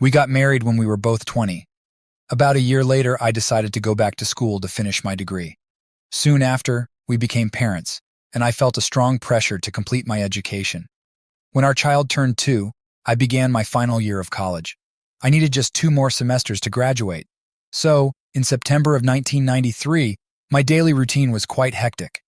We got married when we were both 20. About a year later, I decided to go back to school to finish my degree. Soon after, we became parents, and I felt a strong pressure to complete my education. When our child turned 2, I began my final year of college. I needed just 2 more semesters to graduate. So, in September of 1993, my daily routine was quite hectic.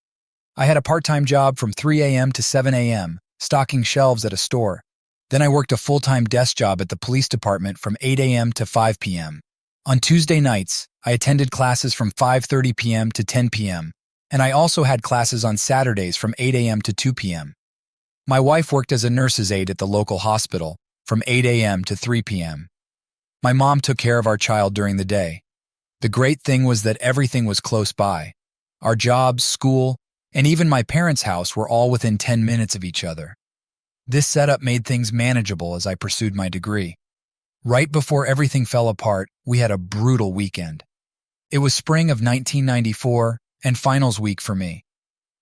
I had a part-time job from 3 a.m. to 7 a.m., stocking shelves at a store. Then I worked a full-time desk job at the police department from 8 a.m. to 5 p.m. On Tuesday nights, I attended classes from 5:30 p.m. to 10 p.m., and I also had classes on Saturdays from 8 a.m. to 2 p.m. My wife worked as a nurse's aide at the local hospital from 8 a.m. to 3 p.m. My mom took care of our child during the day. The great thing was that everything was close by. Our jobs, school, and even my parents' house were all within 10 minutes of each other. This setup made things manageable as I pursued my degree. Right before everything fell apart, we had a brutal weekend. It was spring of 1994 and finals week for me.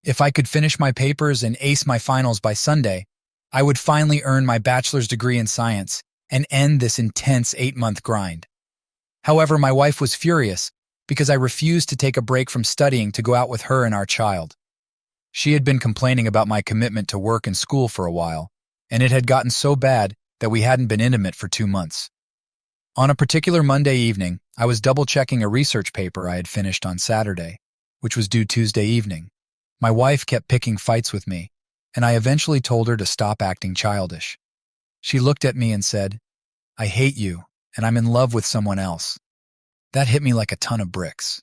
If I could finish my papers and ace my finals by Sunday, I would finally earn my bachelor's degree in science and end this intense 8-month grind. However, my wife was furious because I refused to take a break from studying to go out with her and our child. She had been complaining about my commitment to work and school for a while, and it had gotten so bad that we hadn't been intimate for 2 months. On a particular Monday evening, I was double-checking a research paper I had finished on Saturday, which was due Tuesday evening. My wife kept picking fights with me, and I eventually told her to stop acting childish. She looked at me and said, "I hate you, and I'm in love with someone else." That hit me like a ton of bricks.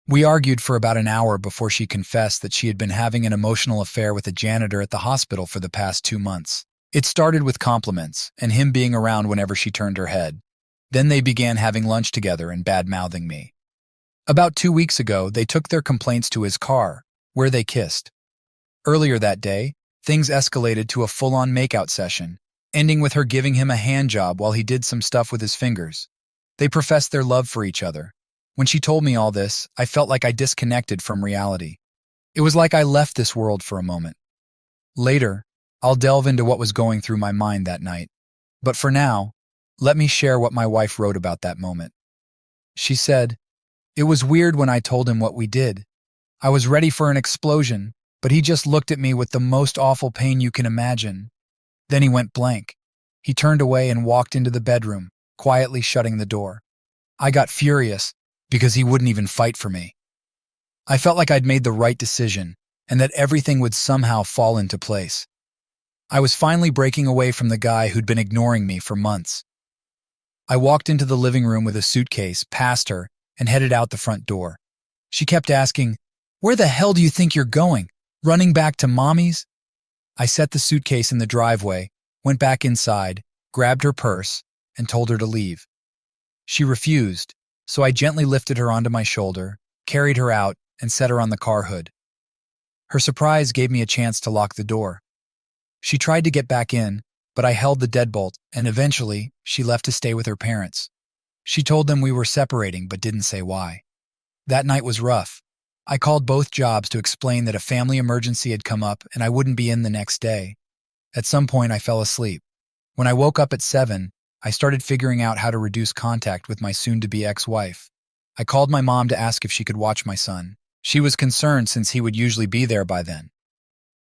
We argued for about an hour before she confessed that she had been having an emotional affair with a janitor at the hospital for the past 2 months. It started with compliments and him being around whenever she turned her head. Then they began having lunch together and bad-mouthing me. About 2 weeks ago, they took their complaints to his car, where they kissed. Earlier that day, things escalated to a full-on makeout session, ending with her giving him a hand job while he did some stuff with his fingers. They professed their love for each other. When she told me all this, I felt like I disconnected from reality. It was like I left this world for a moment. Later, I'll delve into what was going through my mind that night. But for now, let me share what my wife wrote about that moment. She said, "It was weird when I told him what we did. I was ready for an explosion, but he just looked at me with the most awful pain you can imagine. Then he went blank. He turned away and walked into the bedroom, quietly shutting the door. I got furious because he wouldn't even fight for me. I felt like I'd made the right decision and that everything would somehow fall into place. I was finally breaking away from the guy who'd been ignoring me for months." I walked into the living room with a suitcase, past her, and headed out the front door. She kept asking, "Where the hell do you think you're going? Running back to mommy's?" I set the suitcase in the driveway, went back inside, grabbed her purse, and told her to leave. She refused, so I gently lifted her onto my shoulder, carried her out, and set her on the car hood. Her surprise gave me a chance to lock the door. She tried to get back in, but I held the deadbolt, and eventually, she left to stay with her parents. She told them we were separating but didn't say why. That night was rough. I called both jobs to explain that a family emergency had come up and I wouldn't be in the next day. At some point, I fell asleep. When I woke up at 7, I started figuring out how to reduce contact with my soon-to-be ex-wife. I called my mom to ask if she could watch my son. She was concerned since he would usually be there by then.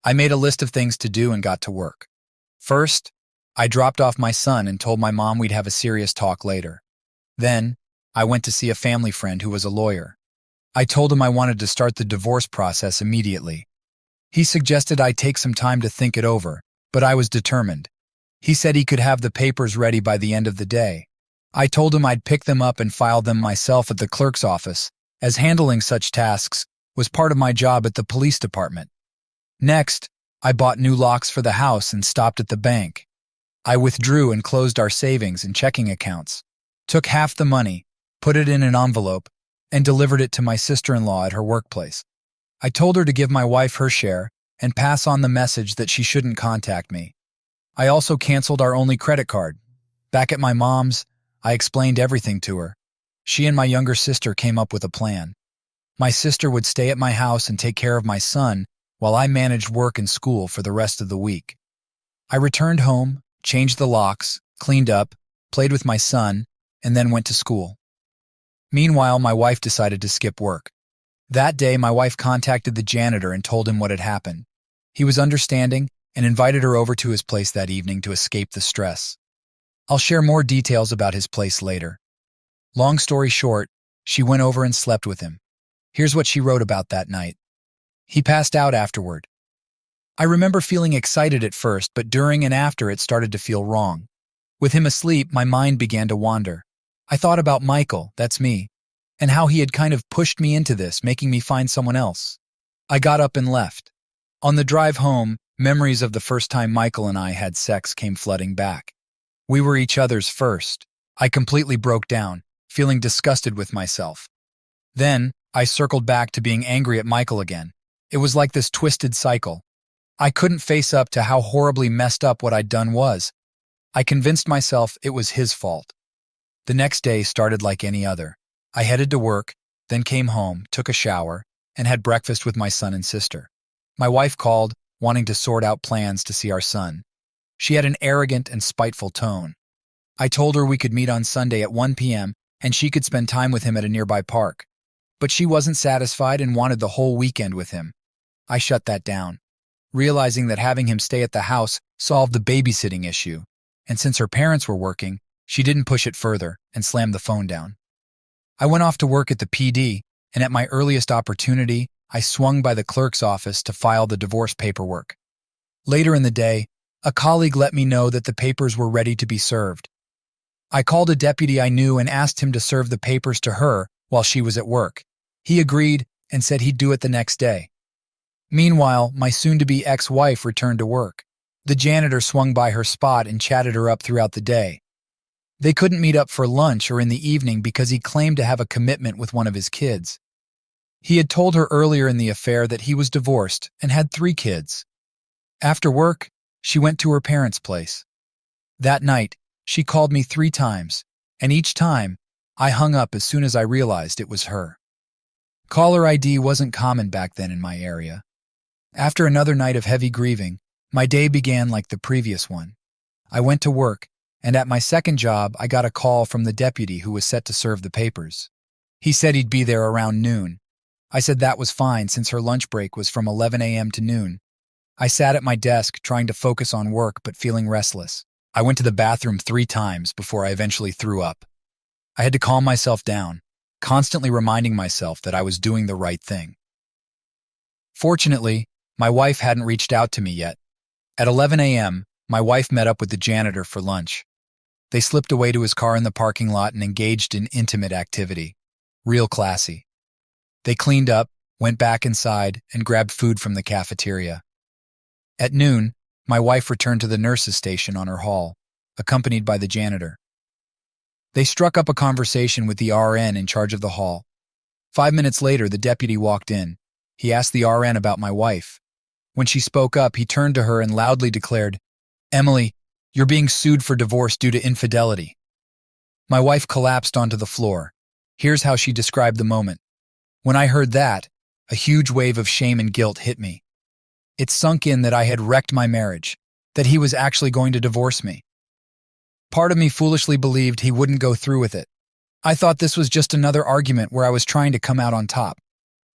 I made a list of things to do and got to work. First, I dropped off my son and told my mom we'd have a serious talk later. Then, I went to see a family friend who was a lawyer. I told him I wanted to start the divorce process immediately. He suggested I take some time to think it over, but I was determined. He said he could have the papers ready by the end of the day. I told him I'd pick them up and file them myself at the clerk's office, as handling such tasks was part of my job at the police department. Next, I bought new locks for the house and stopped at the bank. I withdrew and closed our savings and checking accounts, took half the money, put it in an envelope, and delivered it to my sister-in-law at her workplace. I told her to give my wife her share and pass on the message that she shouldn't contact me. I also canceled our only credit card. Back at my mom's, I explained everything to her. She and my younger sister came up with a plan. My sister would stay at my house and take care of my son while I managed work and school for the rest of the week. I returned home, changed the locks, cleaned up, played with my son, and then went to school. Meanwhile, my wife decided to skip work. That day, my wife contacted the janitor and told him what had happened. He was understanding and invited her over to his place that evening to escape the stress. I'll share more details about his place later. Long story short, she went over and slept with him. Here's what she wrote about that night. He passed out afterward. I remember feeling excited at first, but during and after it started to feel wrong. With him asleep, my mind began to wander. I thought about Michael, that's me, and how he had kind of pushed me into this, making me find someone else. I got up and left. On the drive home, memories of the first time Michael and I had sex came flooding back. We were each other's first. I completely broke down, feeling disgusted with myself. Then, I circled back to being angry at Michael again. It was like this twisted cycle. I couldn't face up to how horribly messed up what I'd done was. I convinced myself it was his fault. The next day started like any other. I headed to work, then came home, took a shower, and had breakfast with my son and sister. My wife called, wanting to sort out plans to see our son. She had an arrogant and spiteful tone. I told her we could meet on Sunday at 1 p.m. and she could spend time with him at a nearby park. But she wasn't satisfied and wanted the whole weekend with him. I shut that down, realizing that having him stay at the house solved the babysitting issue, and since her parents were working, she didn't push it further and slammed the phone down. I went off to work at the PD, and at my earliest opportunity, I swung by the clerk's office to file the divorce paperwork. Later in the day, a colleague let me know that the papers were ready to be served. I called a deputy I knew and asked him to serve the papers to her while she was at work. He agreed and said he'd do it the next day. Meanwhile, my soon-to-be ex-wife returned to work. The janitor swung by her spot and chatted her up throughout the day. They couldn't meet up for lunch or in the evening because he claimed to have a commitment with one of his kids. He had told her earlier in the affair that he was divorced and had 3 kids. After work, she went to her parents' place. That night, she called me 3 times, and each time, I hung up as soon as I realized it was her. Caller ID wasn't common back then in my area. After another night of heavy grieving, my day began like the previous one. I went to work, and at my second job, I got a call from the deputy who was set to serve the papers. He said he'd be there around noon. I said that was fine since her lunch break was from 11 a.m. to noon. I sat at my desk trying to focus on work but feeling restless. I went to the bathroom 3 times before I eventually threw up. I had to calm myself down, constantly reminding myself that I was doing the right thing. Fortunately, my wife hadn't reached out to me yet. At 11 a.m., my wife met up with the janitor for lunch. They slipped away to his car in the parking lot and engaged in intimate activity. Real classy. They cleaned up, went back inside, and grabbed food from the cafeteria. At noon, my wife returned to the nurse's station on her hall, accompanied by the janitor. They struck up a conversation with the RN in charge of the hall. 5 minutes later, the deputy walked in. He asked the RN about my wife. When she spoke up, he turned to her and loudly declared, "Emily, you're being sued for divorce due to infidelity." My wife collapsed onto the floor. Here's how she described the moment. When I heard that, a huge wave of shame and guilt hit me. It sunk in that I had wrecked my marriage, that he was actually going to divorce me. Part of me foolishly believed he wouldn't go through with it. I thought this was just another argument where I was trying to come out on top.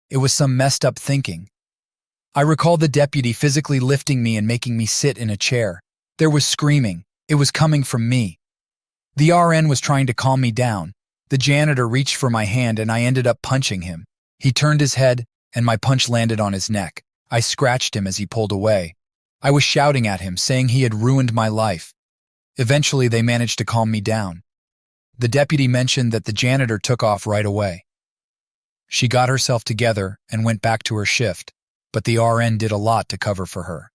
It was some messed up thinking. I recall the deputy physically lifting me and making me sit in a chair. There was screaming. It was coming from me. The RN was trying to calm me down. The janitor reached for my hand and I ended up punching him. He turned his head and my punch landed on his neck. I scratched him as he pulled away. I was shouting at him, saying he had ruined my life. Eventually, they managed to calm me down. The deputy mentioned that the janitor took off right away. She got herself together and went back to her shift, but the RN did a lot to cover for her.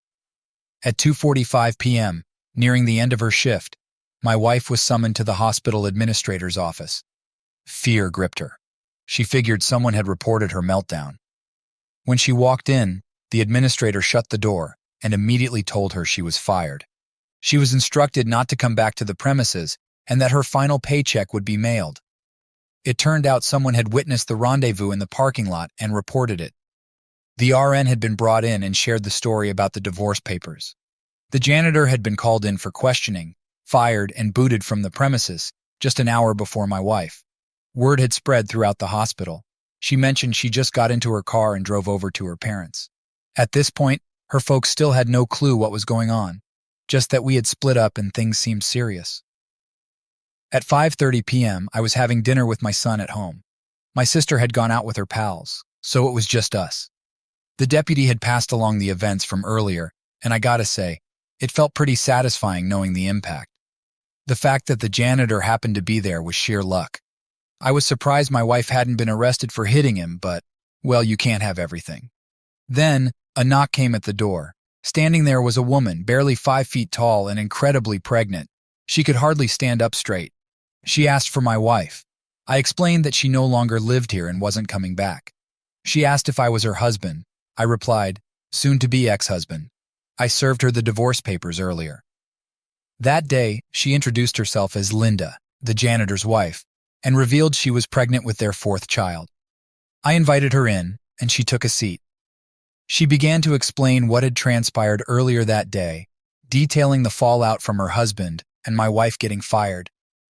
At 2:45 p.m., nearing the end of her shift, my wife was summoned to the hospital administrator's office. Fear gripped her. She figured someone had reported her meltdown. When she walked in, the administrator shut the door and immediately told her she was fired. She was instructed not to come back to the premises and that her final paycheck would be mailed. It turned out someone had witnessed the rendezvous in the parking lot and reported it. The RN had been brought in and shared the story about the divorce papers. The janitor had been called in for questioning, fired, and booted from the premises just an hour before my wife. Word had spread throughout the hospital. She mentioned she just got into her car and drove over to her parents. At this point, her folks still had no clue what was going on, just that we had split up and things seemed serious. At 5:30 p.m., I was having dinner with my son at home. My sister had gone out with her pals, so it was just us. The deputy had passed along the events from earlier, and I gotta say, it felt pretty satisfying knowing the impact. The fact that the janitor happened to be there was sheer luck. I was surprised my wife hadn't been arrested for hitting him, but, well, you can't have everything. Then, a knock came at the door. Standing there was a woman, barely 5 feet tall and incredibly pregnant. She could hardly stand up straight. She asked for my wife. I explained that she no longer lived here and wasn't coming back. She asked if I was her husband. I replied, soon-to-be ex-husband. I served her the divorce papers earlier. That day, she introduced herself as Linda, the janitor's wife, and revealed she was pregnant with their 4th child. I invited her in, and she took a seat. She began to explain what had transpired earlier that day, detailing the fallout from her husband and my wife getting fired,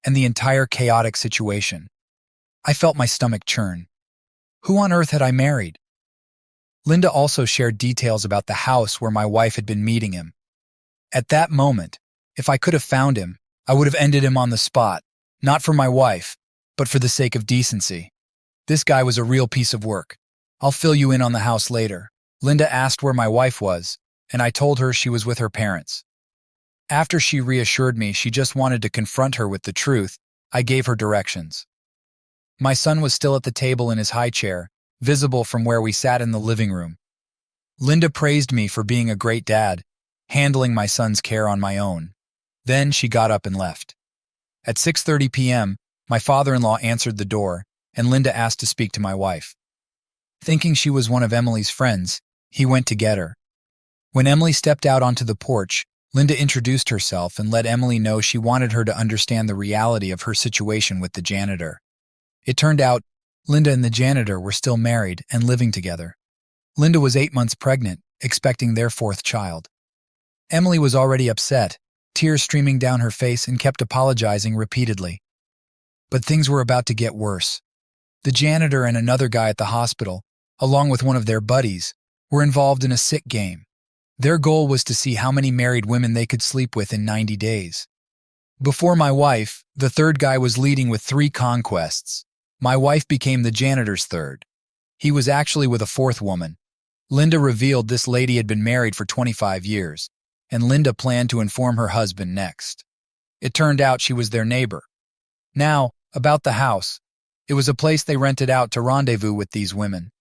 and the entire chaotic situation. I felt my stomach churn. Who on earth had I married? Linda also shared details about the house where my wife had been meeting him. At that moment, if I could have found him, I would have ended him on the spot, not for my wife, but for the sake of decency. This guy was a real piece of work. I'll fill you in on the house later. Linda asked where my wife was, and I told her she was with her parents. After she reassured me she just wanted to confront her with the truth, I gave her directions. My son was still at the table in his high chair, visible from where we sat in the living room. Linda praised me for being a great dad, handling my son's care on my own. Then she got up and left. At 6:30 p.m., my father-in-law answered the door, and Linda asked to speak to my wife. Thinking she was one of Emily's friends, he went to get her. When Emily stepped out onto the porch, Linda introduced herself and let Emily know she wanted her to understand the reality of her situation with the janitor. It turned out, Linda and the janitor were still married and living together. Linda was 8 months pregnant, expecting their 4th child. Emily was already upset, tears streaming down her face, and kept apologizing repeatedly. But things were about to get worse. The janitor and another guy at the hospital, along with one of their buddies, were involved in a sick game. Their goal was to see how many married women they could sleep with in 90 days. Before my wife, the third guy was leading with 3 conquests. My wife became the janitor's third. He was actually with a 4th woman. Linda revealed this lady had been married for 25 years, and Linda planned to inform her husband next. It turned out she was their neighbor. Now, about the house. It was a place they rented out to rendezvous with these women.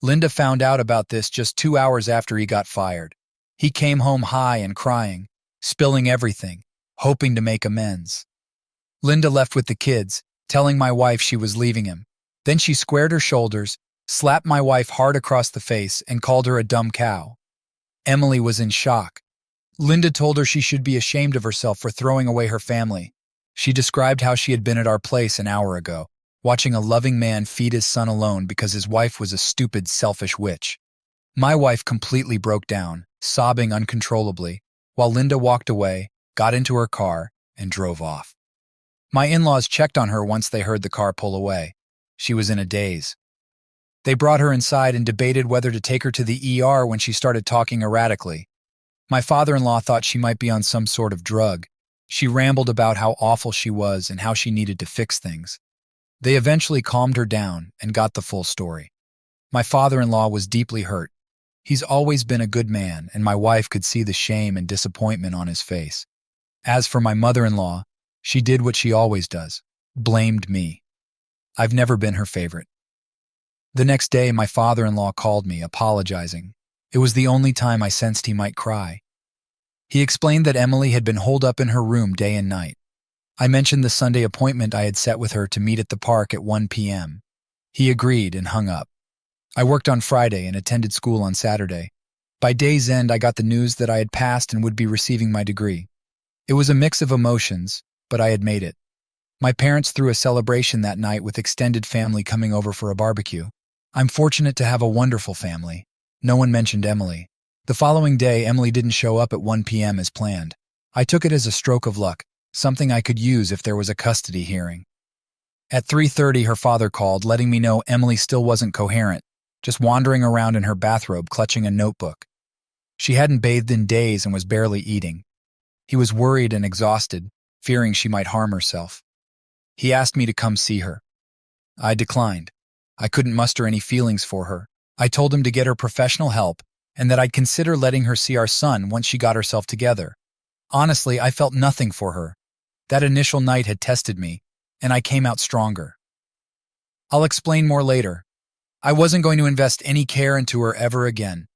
Linda found out about this just 2 hours after he got fired. He came home high and crying, spilling everything, hoping to make amends. Linda left with the kids, telling my wife she was leaving him. Then she squared her shoulders, slapped my wife hard across the face, and called her a dumb cow. Emily was in shock. Linda told her she should be ashamed of herself for throwing away her family. She described how she had been at our place an hour ago, watching a loving man feed his son alone because his wife was a stupid, selfish witch. My wife completely broke down, sobbing uncontrollably, while Linda walked away, got into her car, and drove off. My in-laws checked on her once they heard the car pull away. She was in a daze. They brought her inside and debated whether to take her to the ER when she started talking erratically. My father-in-law thought she might be on some sort of drug. She rambled about how awful she was and how she needed to fix things. They eventually calmed her down and got the full story. My father-in-law was deeply hurt. He's always been a good man, and my wife could see the shame and disappointment on his face. As for my mother-in-law, she did what she always does, blamed me. I've never been her favorite. The next day, my father-in-law called me, apologizing. It was the only time I sensed he might cry. He explained that Emily had been holed up in her room day and night. I mentioned the Sunday appointment I had set with her to meet at the park at 1 p.m. He agreed and hung up. I worked on Friday and attended school on Saturday. By day's end, I got the news that I had passed and would be receiving my degree. It was a mix of emotions, but I had made it. My parents threw a celebration that night with extended family coming over for a barbecue. I'm fortunate to have a wonderful family. No one mentioned Emily. The following day, Emily didn't show up at 1 p.m. as planned. I took it as a stroke of luck. something I could use if there was a custody hearing. At 3:30, her father called, letting me know Emily still wasn't coherent, just wandering around in her bathrobe clutching a notebook. She hadn't bathed in days and was barely eating. He was worried and exhausted, fearing she might harm herself. He asked me to come see her. I declined. I couldn't muster any feelings for her. I told him to get her professional help and that I'd consider letting her see our son once she got herself together. Honestly, I felt nothing for her. That initial night had tested me, and I came out stronger. I'll explain more later. I wasn't going to invest any care into her ever again.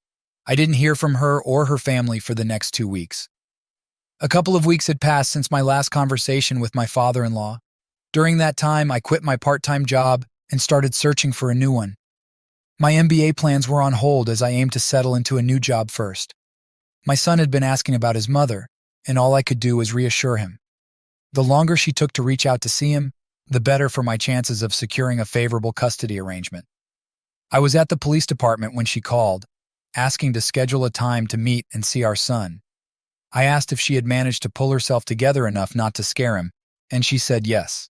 I didn't hear from her or her family for the next 2 weeks. A couple of weeks had passed since my last conversation with my father-in-law. During that time, I quit my part-time job and started searching for a new one. My MBA plans were on hold as I aimed to settle into a new job first. My son had been asking about his mother, and all I could do was reassure him. The longer she took to reach out to see him, the better for my chances of securing a favorable custody arrangement. I was at the police department when she called, asking to schedule a time to meet and see our son. I asked if she had managed to pull herself together enough not to scare him, and she said yes.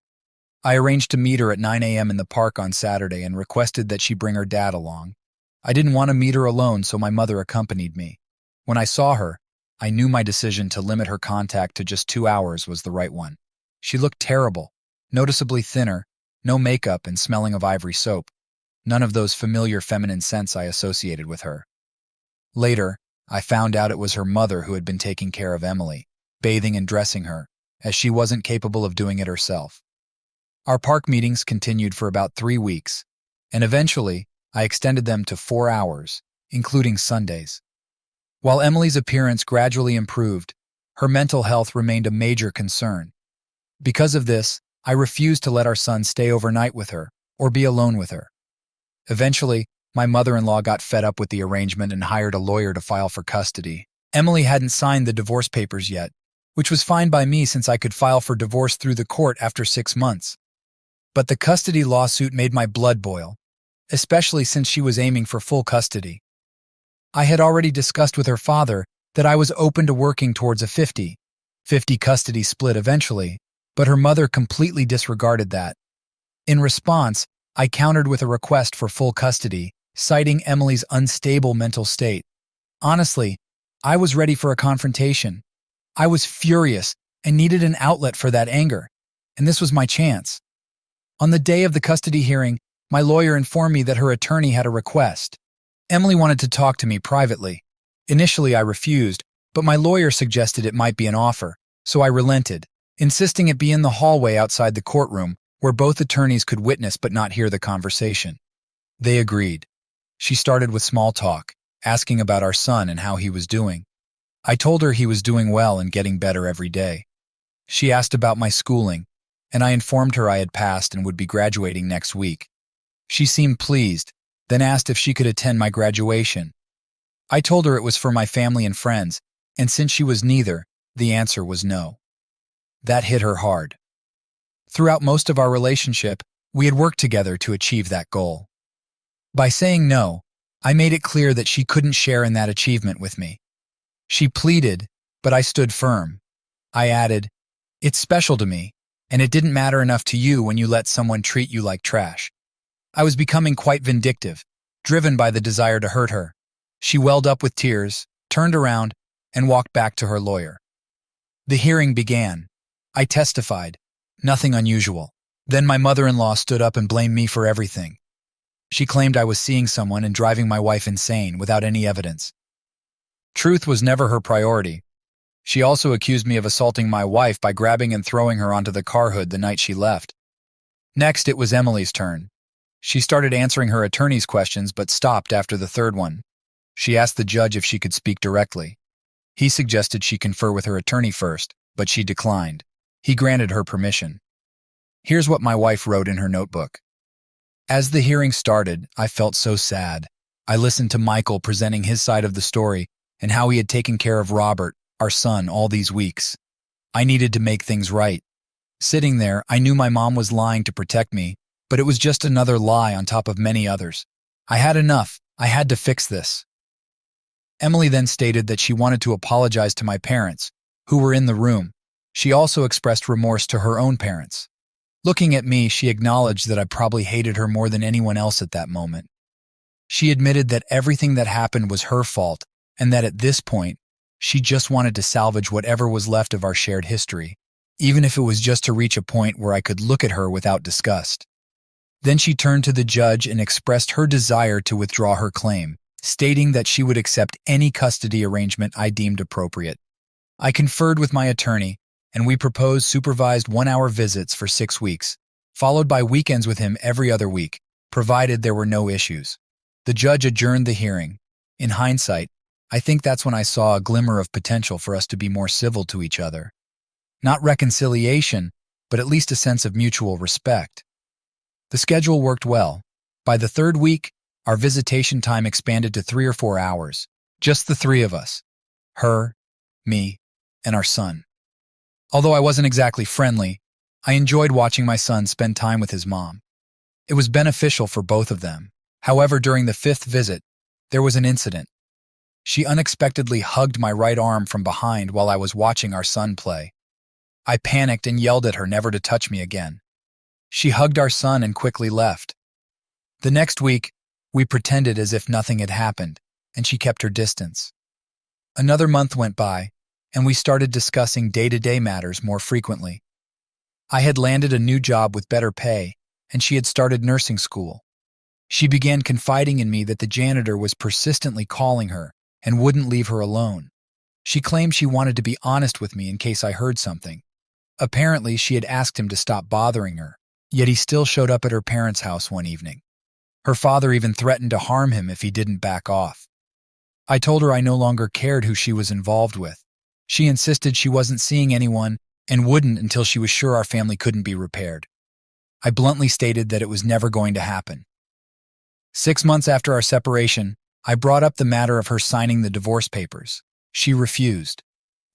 I arranged to meet her at 9 a.m. in the park on Saturday and requested that she bring her dad along. I didn't want to meet her alone, so my mother accompanied me. When I saw her, I knew my decision to limit her contact to just 2 hours was the right one. She looked terrible, noticeably thinner, no makeup and smelling of ivory soap. None of those familiar feminine scents I associated with her. Later, I found out it was her mother who had been taking care of Emily, bathing and dressing her, as she wasn't capable of doing it herself. Our park meetings continued for about 3 weeks, and eventually, I extended them to 4 hours, including Sundays. While Emily's appearance gradually improved, her mental health remained a major concern. Because of this, I refused to let our son stay overnight with her or be alone with her. Eventually, my mother-in-law got fed up with the arrangement and hired a lawyer to file for custody. Emily hadn't signed the divorce papers yet, which was fine by me since I could file for divorce through the court after 6 months. But the custody lawsuit made my blood boil, especially since she was aiming for full custody. I had already discussed with her father that I was open to working towards a 50-50 custody split eventually, but her mother completely disregarded that. In response, I countered with a request for full custody, citing Emily's unstable mental state. Honestly, I was ready for a confrontation. I was furious and needed an outlet for that anger, and this was my chance. On the day of the custody hearing, my lawyer informed me that her attorney had a request. Emily wanted to talk to me privately. Initially, I refused, but my lawyer suggested it might be an offer, so I relented, insisting it be in the hallway outside the courtroom, where both attorneys could witness but not hear the conversation. They agreed. She started with small talk, asking about our son and how he was doing. I told her he was doing well and getting better every day. She asked about my schooling, and I informed her I had passed and would be graduating next week. She seemed pleased, then asked if she could attend my graduation. I told her it was for my family and friends, and since she was neither, the answer was no. That hit her hard. Throughout most of our relationship, we had worked together to achieve that goal. By saying no, I made it clear that she couldn't share in that achievement with me. She pleaded, but I stood firm. I added, "It's special to me, and it didn't matter enough to you when you let someone treat you like trash." I was becoming quite vindictive, driven by the desire to hurt her. She welled up with tears, turned around, and walked back to her lawyer. The hearing began. I testified. Nothing unusual. Then my mother-in-law stood up and blamed me for everything. She claimed I was seeing someone and driving my wife insane without any evidence. Truth was never her priority. She also accused me of assaulting my wife by grabbing and throwing her onto the car hood the night she left. Next, it was Emily's turn. She started answering her attorney's questions but stopped after the third one. She asked the judge if she could speak directly. He suggested she confer with her attorney first, but she declined. He granted her permission. Here's what my wife wrote in her notebook. As the hearing started, I felt so sad. I listened to Michael presenting his side of the story and how he had taken care of Robert, our son, all these weeks. I needed to make things right. Sitting there, I knew my mom was lying to protect me, but it was just another lie on top of many others. I had enough. I had to fix this. Emily then stated that she wanted to apologize to my parents, who were in the room. She also expressed remorse to her own parents. Looking at me, she acknowledged that I probably hated her more than anyone else at that moment. She admitted that everything that happened was her fault and that at this point, she just wanted to salvage whatever was left of our shared history, even if it was just to reach a point where I could look at her without disgust. Then she turned to the judge and expressed her desire to withdraw her claim, stating that she would accept any custody arrangement I deemed appropriate. I conferred with my attorney, and we proposed supervised 1-hour visits for 6 weeks, followed by weekends with him every other week, provided there were no issues. The judge adjourned the hearing. In hindsight, I think that's when I saw a glimmer of potential for us to be more civil to each other. Not reconciliation, but at least a sense of mutual respect. The schedule worked well. By the 3rd week, our visitation time expanded to 3 or 4 hours. Just the 3 of us. Her, me, and our son. Although I wasn't exactly friendly, I enjoyed watching my son spend time with his mom. It was beneficial for both of them. However, during the 5th visit, there was an incident. She unexpectedly hugged my right arm from behind while I was watching our son play. I panicked and yelled at her never to touch me again. She hugged our son and quickly left. The next week, we pretended as if nothing had happened, and she kept her distance. Another month went by, and we started discussing day-to-day matters more frequently. I had landed a new job with better pay, and she had started nursing school. She began confiding in me that the janitor was persistently calling her and wouldn't leave her alone. She claimed she wanted to be honest with me in case I heard something. Apparently, she had asked him to stop bothering her, yet he still showed up at her parents' house one evening. Her father even threatened to harm him if he didn't back off. I told her I no longer cared who she was involved with. She insisted she wasn't seeing anyone and wouldn't until she was sure our family couldn't be repaired. I bluntly stated that it was never going to happen. 6 months after our separation, I brought up the matter of her signing the divorce papers. She refused.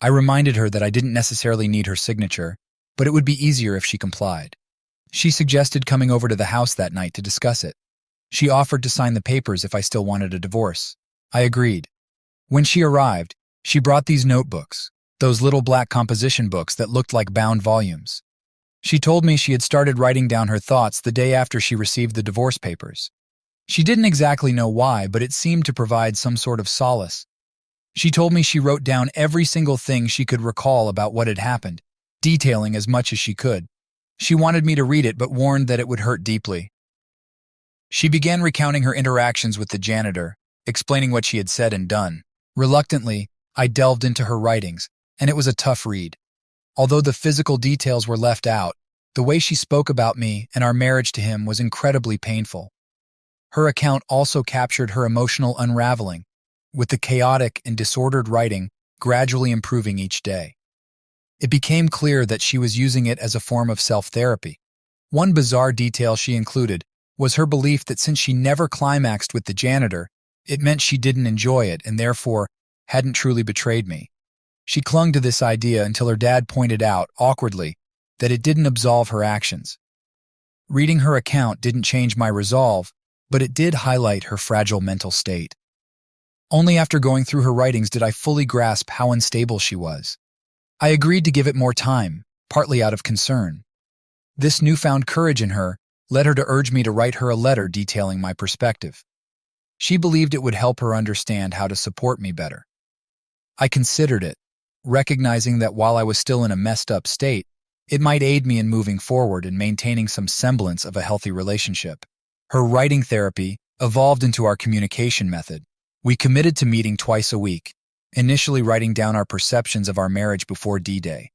I reminded her that I didn't necessarily need her signature, but it would be easier if she complied. She suggested coming over to the house that night to discuss it. She offered to sign the papers if I still wanted a divorce. I agreed. When she arrived, she brought these notebooks, those little black composition books that looked like bound volumes. She told me she had started writing down her thoughts the day after she received the divorce papers. She didn't exactly know why, but it seemed to provide some sort of solace. She told me she wrote down every single thing she could recall about what had happened, detailing as much as she could. She wanted me to read it, but warned that it would hurt deeply. She began recounting her interactions with the janitor, explaining what she had said and done. Reluctantly, I delved into her writings, and it was a tough read. Although the physical details were left out, the way she spoke about me and our marriage to him was incredibly painful. Her account also captured her emotional unraveling, with the chaotic and disordered writing gradually improving each day. It became clear that she was using it as a form of self-therapy. One bizarre detail she included was her belief that since she never climaxed with the janitor, it meant she didn't enjoy it and therefore hadn't truly betrayed me. She clung to this idea until her dad pointed out, awkwardly, that it didn't absolve her actions. Reading her account didn't change my resolve, but it did highlight her fragile mental state. Only after going through her writings did I fully grasp how unstable she was. I agreed to give it more time, partly out of concern. This newfound courage in her led her to urge me to write her a letter detailing my perspective. She believed it would help her understand how to support me better. I considered it, recognizing that while I was still in a messed-up state, it might aid me in moving forward and maintaining some semblance of a healthy relationship. Her writing therapy evolved into our communication method. We committed to meeting twice a week, initially writing down our perceptions of our marriage before D-Day.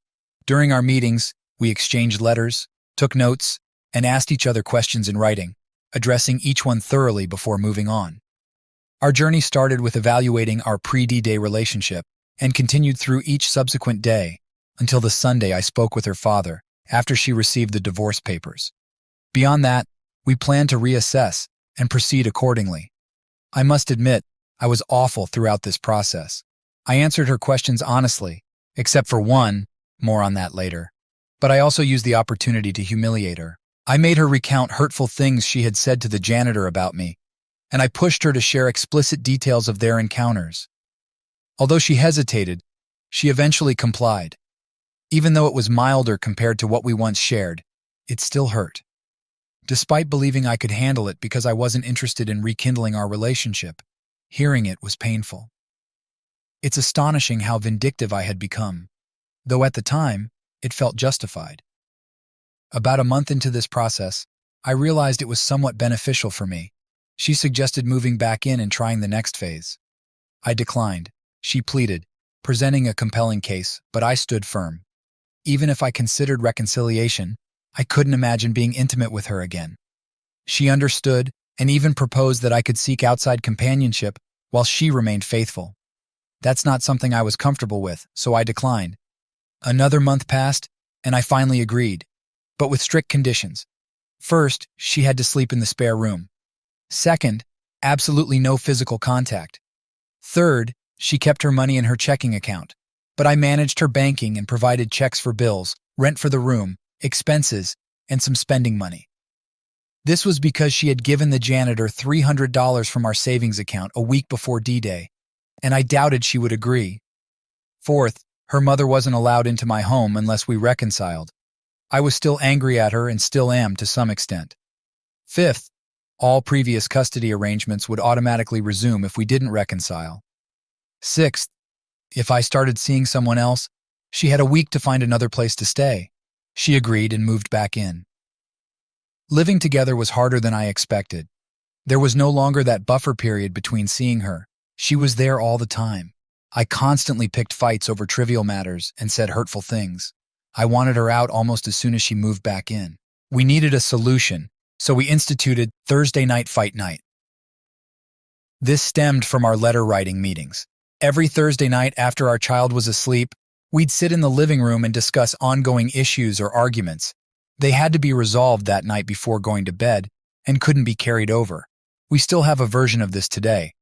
During our meetings, we exchanged letters, took notes, and asked each other questions in writing, addressing each one thoroughly before moving on. Our journey started with evaluating our pre-D-Day relationship and continued through each subsequent day until the Sunday I spoke with her father after she received the divorce papers. Beyond that, we planned to reassess and proceed accordingly. I must admit, I was awful throughout this process. I answered her questions honestly, except for one, more on that later. But I also used the opportunity to humiliate her. I made her recount hurtful things she had said to the janitor about me, and I pushed her to share explicit details of their encounters. Although she hesitated, she eventually complied. Even though it was milder compared to what we once shared, it still hurt. Despite believing I could handle it because I wasn't interested in rekindling our relationship, hearing it was painful. It's astonishing how vindictive I had become, though at the time, it felt justified. About a month into this process, I realized it was somewhat beneficial for me. She suggested moving back in and trying the next phase. I declined. She pleaded, presenting a compelling case, but I stood firm. Even if I considered reconciliation, I couldn't imagine being intimate with her again. She understood and even proposed that I could seek outside companionship while she remained faithful. That's not something I was comfortable with, so I declined. Another month passed, and I finally agreed, but with strict conditions. First, she had to sleep in the spare room. Second, absolutely no physical contact. Third, she kept her money in her checking account, but I managed her banking and provided checks for bills, rent for the room, expenses, and some spending money. This was because she had given the janitor $300 from our savings account a week before D-Day, and I doubted she would agree. Fourth, her mother wasn't allowed into my home unless we reconciled. I was still angry at her and still am to some extent. Fifth, all previous custody arrangements would automatically resume if we didn't reconcile. Sixth, if I started seeing someone else, she had a week to find another place to stay. She agreed and moved back in. Living together was harder than I expected. There was no longer that buffer period between seeing her. She was there all the time. I constantly picked fights over trivial matters and said hurtful things. I wanted her out almost as soon as she moved back in. We needed a solution, so we instituted Thursday night fight night. This stemmed from our letter-writing meetings. Every Thursday night after our child was asleep, we'd sit in the living room and discuss ongoing issues or arguments. They had to be resolved that night before going to bed and couldn't be carried over. We still have a version of this today,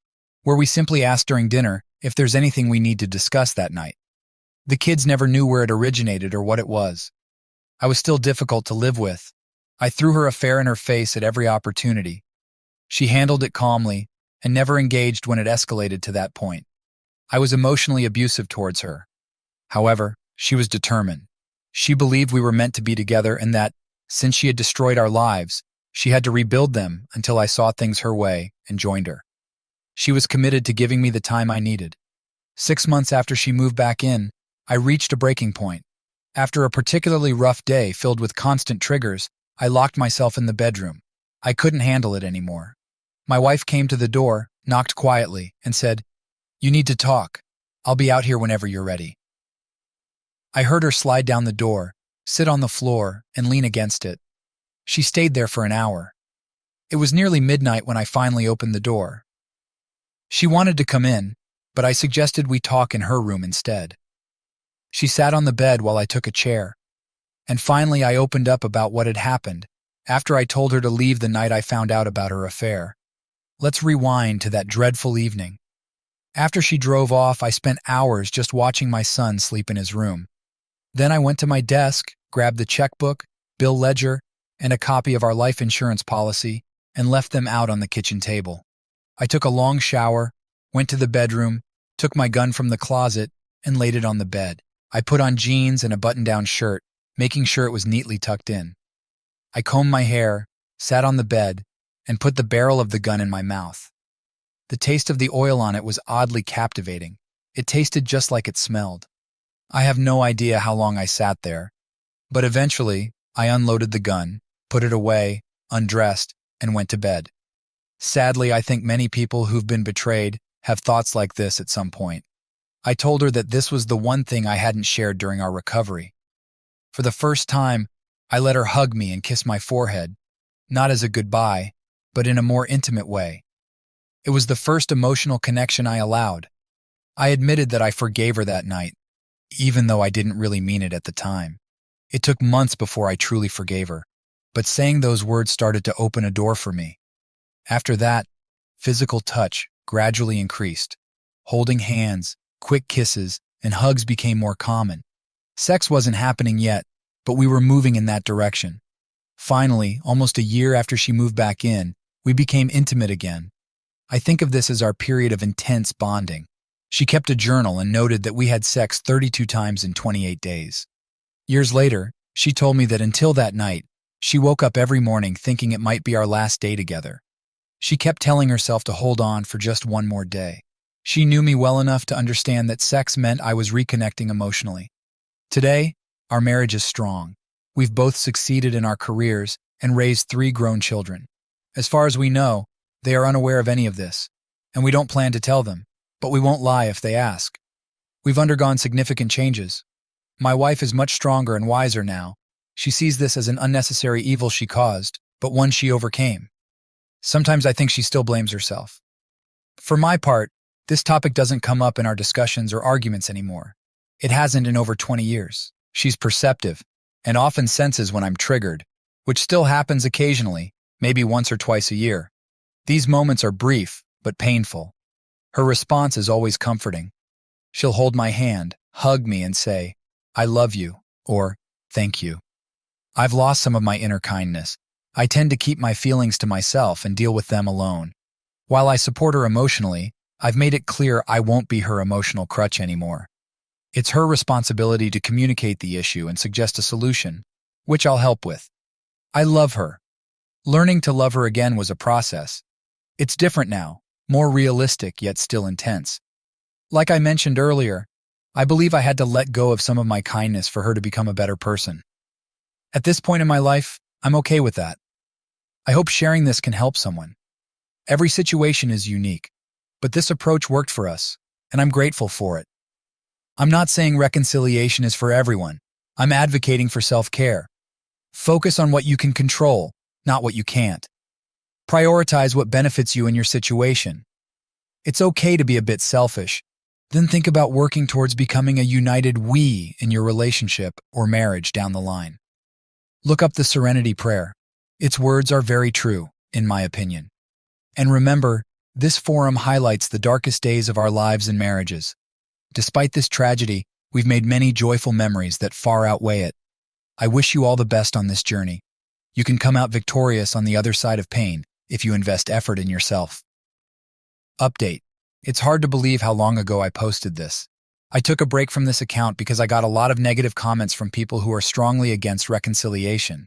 where we simply ask during dinner if there's anything we need to discuss that night. The kids never knew where it originated or what it was. I was still difficult to live with. I threw her affair in her face at every opportunity. She handled it calmly and never engaged when it escalated to that point. I was emotionally abusive towards her. However, she was determined. She believed we were meant to be together and that, since she had destroyed our lives, she had to rebuild them until I saw things her way and joined her. She was committed to giving me the time I needed. 6 months after she moved back in, I reached a breaking point. After a particularly rough day filled with constant triggers, I locked myself in the bedroom. I couldn't handle it anymore. My wife came to the door, knocked quietly, and said, "You need to talk. I'll be out here whenever you're ready." I heard her slide down the door, sit on the floor, and lean against it. She stayed there for an hour. It was nearly midnight when I finally opened the door. She wanted to come in, but I suggested we talk in her room instead. She sat on the bed while I took a chair, and finally I opened up about what had happened after I told her to leave the night I found out about her affair. Let's rewind to that dreadful evening. After she drove off, I spent hours just watching my son sleep in his room. Then I went to my desk, grabbed the checkbook, bill ledger, and a copy of our life insurance policy, and left them out on the kitchen table. I took a long shower, went to the bedroom, took my gun from the closet, and laid it on the bed. I put on jeans and a button-down shirt, making sure it was neatly tucked in. I combed my hair, sat on the bed, and put the barrel of the gun in my mouth. The taste of the oil on it was oddly captivating. It tasted just like it smelled. I have no idea how long I sat there, but eventually I unloaded the gun, put it away, undressed, and went to bed. Sadly, I think many people who've been betrayed have thoughts like this at some point. I told her that this was the one thing I hadn't shared during our recovery. For the first time, I let her hug me and kiss my forehead, not as a goodbye, but in a more intimate way. It was the first emotional connection I allowed. I admitted that I forgave her that night, even though I didn't really mean it at the time. It took months before I truly forgave her, but saying those words started to open a door for me. After that, physical touch gradually increased. Holding hands, quick kisses, and hugs became more common. Sex wasn't happening yet, but we were moving in that direction. Finally, almost a year after she moved back in, we became intimate again. I think of this as our period of intense bonding. She kept a journal and noted that we had sex 32 times in 28 days. Years later, she told me that until that night, she woke up every morning thinking it might be our last day together. She kept telling herself to hold on for just one more day. She knew me well enough to understand that sex meant I was reconnecting emotionally. Today, our marriage is strong. We've both succeeded in our careers and raised 3 grown children. As far as we know, they are unaware of any of this, and we don't plan to tell them, but we won't lie if they ask. We've undergone significant changes. My wife is much stronger and wiser now. She sees this as an unnecessary evil she caused, but one she overcame. Sometimes I think she still blames herself. For my part, this topic doesn't come up in our discussions or arguments anymore. It hasn't in over 20 years. She's perceptive and often senses when I'm triggered, which still happens occasionally, maybe once or twice a year. These moments are brief, but painful. Her response is always comforting. She'll hold my hand, hug me, and say, "I love you," or "Thank you." I've lost some of my inner kindness. I tend to keep my feelings to myself and deal with them alone. While I support her emotionally, I've made it clear I won't be her emotional crutch anymore. It's her responsibility to communicate the issue and suggest a solution, which I'll help with. I love her. Learning to love her again was a process. It's different now, more realistic yet still intense. Like I mentioned earlier, I believe I had to let go of some of my kindness for her to become a better person. At this point in my life, I'm okay with that. I hope sharing this can help someone. Every situation is unique, but this approach worked for us, and I'm grateful for it. I'm not saying reconciliation is for everyone. I'm advocating for self-care. Focus on what you can control, not what you can't. Prioritize what benefits you in your situation. It's okay to be a bit selfish. Then think about working towards becoming a united we in your relationship or marriage down the line. Look up the Serenity Prayer. Its words are very true, in my opinion. And remember, this forum highlights the darkest days of our lives and marriages. Despite this tragedy, we've made many joyful memories that far outweigh it. I wish you all the best on this journey. You can come out victorious on the other side of pain if you invest effort in yourself. Update. It's hard to believe how long ago I posted this. I took a break from this account because I got a lot of negative comments from people who are strongly against reconciliation.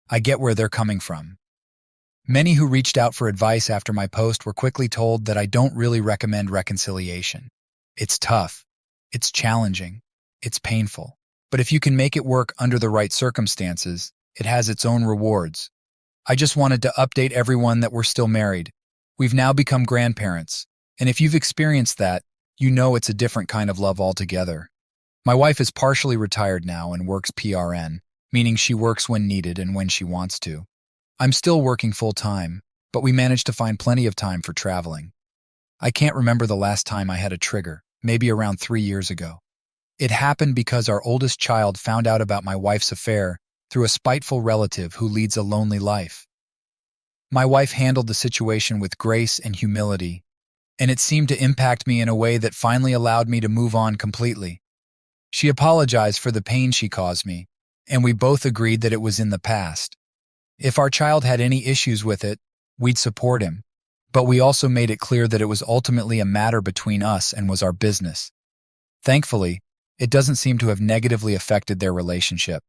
I get where they're coming from. Many who reached out for advice after my post were quickly told that I don't really recommend reconciliation. It's tough. It's challenging. It's painful. But if you can make it work under the right circumstances, it has its own rewards. I just wanted to update everyone that we're still married. We've now become grandparents. And if you've experienced that, you know it's a different kind of love altogether. My wife is partially retired now and works PRN, meaning she works when needed and when she wants to. I'm still working full-time, but we managed to find plenty of time for traveling. I can't remember the last time I had a trigger, maybe around 3 years ago. It happened because our oldest child found out about my wife's affair through a spiteful relative who leads a lonely life. My wife handled the situation with grace and humility, and it seemed to impact me in a way that finally allowed me to move on completely. She apologized for the pain she caused me, and we both agreed that it was in the past. If our child had any issues with it, we'd support him, but we also made it clear that it was ultimately a matter between us and was our business. Thankfully, it doesn't seem to have negatively affected their relationship,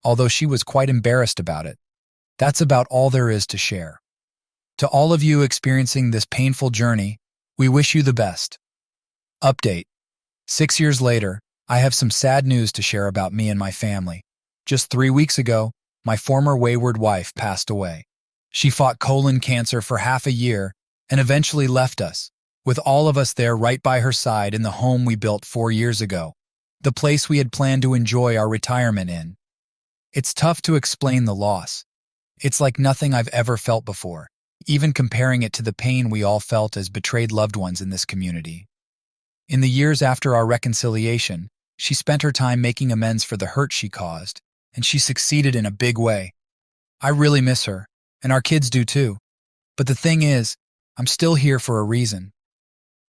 although she was quite embarrassed about it. That's about all there is to share. To all of you experiencing this painful journey, we wish you the best. Update. 6 years later, I have some sad news to share about me and my family. Just 3 weeks ago, my former wayward wife passed away. She fought colon cancer for half a year and eventually left us, with all of us there right by her side in the home we built 4 years ago, the place we had planned to enjoy our retirement in. It's tough to explain the loss. It's like nothing I've ever felt before, even comparing it to the pain we all felt as betrayed loved ones in this community. In the years after our reconciliation, she spent her time making amends for the hurt she caused, and she succeeded in a big way. I really miss her, and our kids do too. But the thing is, I'm still here for a reason.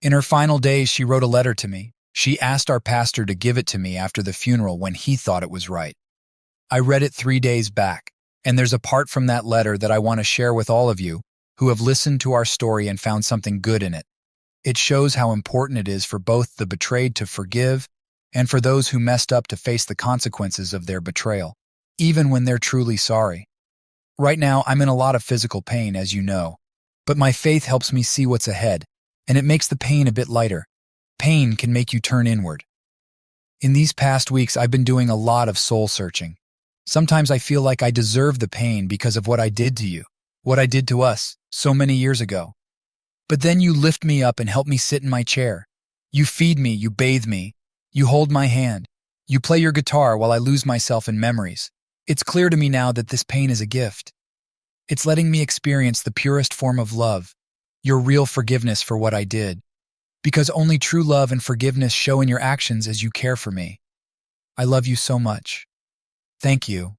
In her final days, she wrote a letter to me. She asked our pastor to give it to me after the funeral when he thought it was right. I read it 3 days back, and there's a part from that letter that I want to share with all of you who have listened to our story and found something good in it. It shows how important it is for both the betrayed to forgive and for those who messed up to face the consequences of their betrayal, even when they're truly sorry. Right now, I'm in a lot of physical pain, as you know, but my faith helps me see what's ahead, and it makes the pain a bit lighter. Pain can make you turn inward. In these past weeks, I've been doing a lot of soul searching. Sometimes I feel like I deserve the pain because of what I did to you, what I did to us so many years ago. But then you lift me up and help me sit in my chair. You feed me, you bathe me, you hold my hand, you play your guitar while I lose myself in memories. It's clear to me now that this pain is a gift. It's letting me experience the purest form of love, your real forgiveness for what I did. Because only true love and forgiveness show in your actions as you care for me. I love you so much. Thank you.